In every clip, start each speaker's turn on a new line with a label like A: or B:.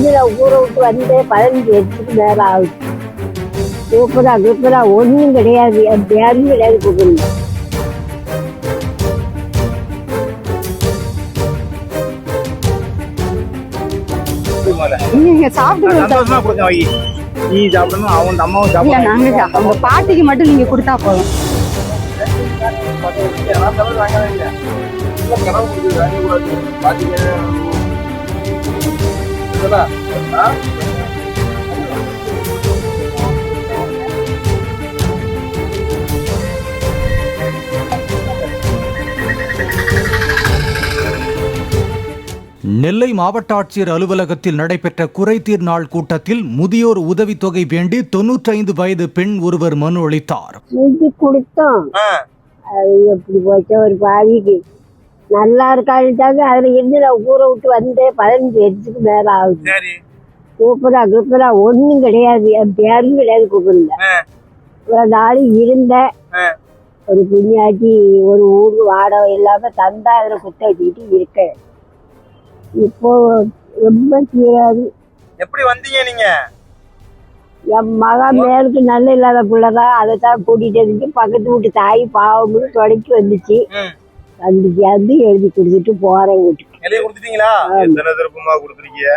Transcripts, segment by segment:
A: இதில் ஊரை விட்டு வந்து 15 வருஷத்துக்கு மேலே ஆகுது. சூப்பரா ஒன்றும் கிடையாது, யாரும் கிடையாது கூப்பிடுங்க.
B: நீங்க சாப்பிட்டு
C: நீ சாப்பிடணும், அவங்க அம்மாவும் சாப்பிடணும்.
B: நாங்க அவங்க பாட்டிக்கு மட்டும் நீங்க கொடுத்தா போதும்.
D: நெல்லை மாவட்ட ஆட்சியர் அலுவலகத்தில் நடைபெற்ற குறைதீர் நாள் கூட்டத்தில் முதியோர் உதவித்தொகை வேண்டி 95 வயது பெண் ஒருவர் மனு அளித்தார்.
A: கொடுத்தோம், அது எப்படி போச்சோ ஒரு பாதிக்கு நல்லா இருக்காட்டாங்க. அதுல இருந்து நான் ஊரை விட்டு வந்து 15 வருஷத்துக்கு மேல ஆகுது. சூப்பரா ஒன்றும் கிடையாது, யாரும் கிடையாது கூப்பிடுங்க. ஒரு நாள் இருந்த ஒரு புண்ணியாட்டி ஒரு ஊருக்கு வாடகை இல்லாம தந்தா அதுல குத்த வச்சுக்கிட்டு இருக்க. இப்போ ரொம்ப தீராது.
C: எப்படி வந்தீங்க நீங்க?
A: என் மகா மேலுக்கு நல்ல இல்லாத பிள்ளைதான், அதை தான் கூட்டிட்டு வந்துச்சு. பக்கத்து வீட்டு தாய் பாவம்னு தொடக்கி வந்துச்சு. வந்து எழுதி கொடுத்துட்டு போறேன் வீட்டுக்கு.
C: கொடுத்துட்டீங்களா? எத்தனை திருப்பமா கொடுத்துருக்கீங்க?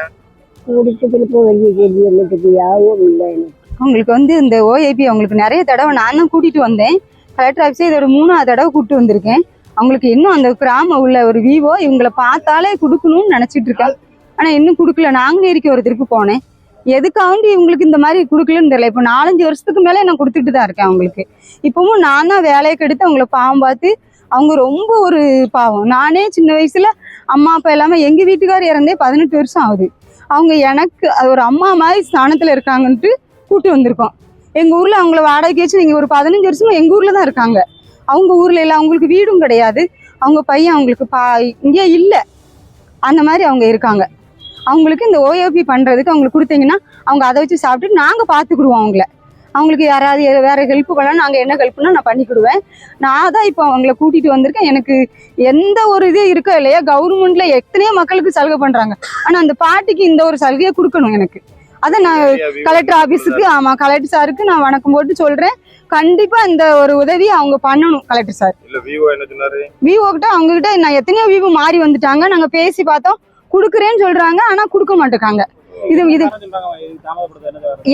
A: கொடுத்து திருப்ப வெளியே சொல்லி என்னத்துக்கு யாவும் இல்லை எனக்கு.
B: அவங்களுக்கு வந்து இந்த ஓஏபி அவங்களுக்கு நிறைய தடவை நான் தான் கூட்டிட்டு வந்தேன். கலெக்டர் ஆஃபீஸே இதோட 3ஆவது தடவை கூப்பிட்டு வந்திருக்கேன். அவங்களுக்கு இன்னும் அந்த கிராம உள்ள ஒரு விவோ இவங்களை பார்த்தாலே கொடுக்கணும்னு நினைச்சிட்டு இருக்காங்க. ஆனா இன்னும் கொடுக்கல. நாங்களே இருக்க ஒரு திருப்பி போனேன். எதுக்காண்டி இவங்களுக்கு இந்த மாதிரி கொடுக்கலன்னு தெரியல. இப்போ 4-5 வருஷத்துக்கு மேலே நான் கொடுத்துட்டு தான் இருக்கேன் அவங்களுக்கு. இப்பவும் நான் தான் வேலையை கெடுத்து அவங்கள பாவம் பார்த்து, அவங்க ரொம்ப ஒரு பாவம். நானே சின்ன வயசுல அம்மா அப்பா எல்லாமே, எங்க வீட்டுக்காரர் இறந்தே 18 வருஷம் ஆகுது. அவங்க எனக்கு ஒரு அம்மா மாதிரி ஸ்தானத்துல இருக்காங்கன்ட்டு கூட்டு வந்திருக்கோம். எங்க ஊர்ல அவங்கள வாடகைக்கு வச்சு இங்க ஒரு 15 வருஷமா எங்க ஊர்ல தான் இருக்காங்க. அவங்க ஊர்ல இல்லை, அவங்களுக்கு வீடும் கிடையாது. அவங்க பையன் அவங்களுக்கு இங்கே இல்லை, அந்த மாதிரி அவங்க இருக்காங்க. அவங்களுக்கு இந்த ஓஏபி பண்றதுக்கு அவங்களுக்கு கொடுத்தீங்கன்னா அவங்க அதை வச்சு சாப்பிட்டு நாங்க பாத்துக்கிடுவோம் அவங்கள. அவங்களுக்கு யாராவது வேற ஹெல்ப் பண்ணலாம், நாங்க என்ன ஹெல்ப்னா நான் பண்ணிக்கிடுவேன். நான் தான் இப்போ அவங்கள கூட்டிட்டு வந்திருக்கேன். எனக்கு எந்த ஒரு இது இருக்கோ இல்லையா, கவர்மெண்ட்ல எத்தனையோ மக்களுக்கு சலுகை பண்றாங்க. ஆனா அந்த பாட்டிக்கு இந்த ஒரு சலுகையை கொடுக்கணும் எனக்கு. அதை நான் கலெக்டர் ஆபீஸுக்கு, ஆமா கலெக்டர் சாருக்கு நான் வணக்கம் போட்டு சொல்றேன். கண்டிப்பா இந்த ஒரு உதவி அவங்க பண்ணணும் கலெக்டர் சார். விவோ கிட்ட அவங்க கிட்ட நான் எத்தனையோ விவோ மாறி வந்துட்டாங்க. நாங்க பேசி பார்த்தோம், குடுக்குறேன்னு சொல்றாங்க, ஆனா குடுக்க மாட்டேங்காங்க. இது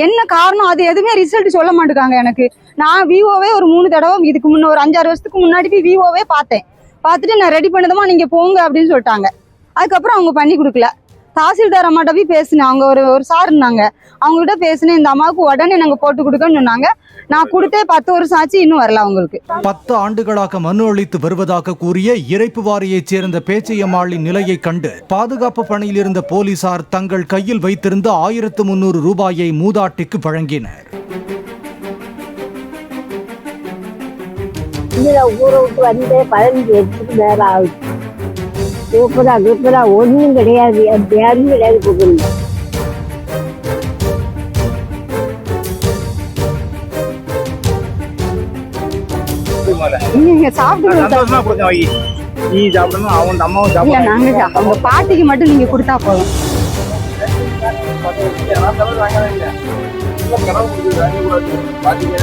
B: என்ன காரணம், அது எதுவுமே ரிசல்ட் சொல்ல மாட்டேங்காங்க எனக்கு. நான் விவோவே ஒரு 3 தடவை இதுக்கு முன்ன ஒரு 5-6 வருஷத்துக்கு முன்னாடி போய் விவோவே பார்த்தேன். பார்த்துட்டு நான் ரெடி பண்ணதுமா நீங்க போங்க அப்படின்னு சொல்லிட்டாங்க. அதுக்கப்புறம் அவங்க பண்ணி கொடுக்கல. தாசில்தார் அம்மாட்ட போய் பேசினேன். அவங்க ஒரு சார் இருந்தாங்க, அவங்ககிட்ட பேசினேன். இந்த அம்மாவுக்கு உடனே நாங்க போட்டு கொடுக்கன்னு சொன்னாங்க. நான் கொடுத்தே 10 வருஷம் ஆச்சு, இன்னும் வரல அவங்களுக்கு.
D: 10 ஆண்டுகளாக மனு அளித்து வருவதாக கூறிய இறைப்பு வாரியைச் சேர்ந்த பேச்சையம்மாளின் நிலையை கண்டு பாதுகாப்பு பணியில் இருந்த போலீசார் தங்கள் கையில் வைத்திருந்த 1300 ரூபாயை மூதாட்டிக்கு வழங்கினர்.
A: ஊரை விட்டு வந்து 15 வருஷத்துக்கு மேல ஆகுது. சூப்பரா ஒன்றும் கிடையாது, யாரும் கிடையாது கூப்பிடுங்க.
B: நீங்க சாப்பிட்டு
C: நீ சாப்பிடணும், அவங்க அம்மாவும் சாப்பிடணும்.
B: நாங்க அவங்க பாட்டிக்கு மட்டும் நீங்க கொடுத்தா போதும்.
C: பாத்தீங்க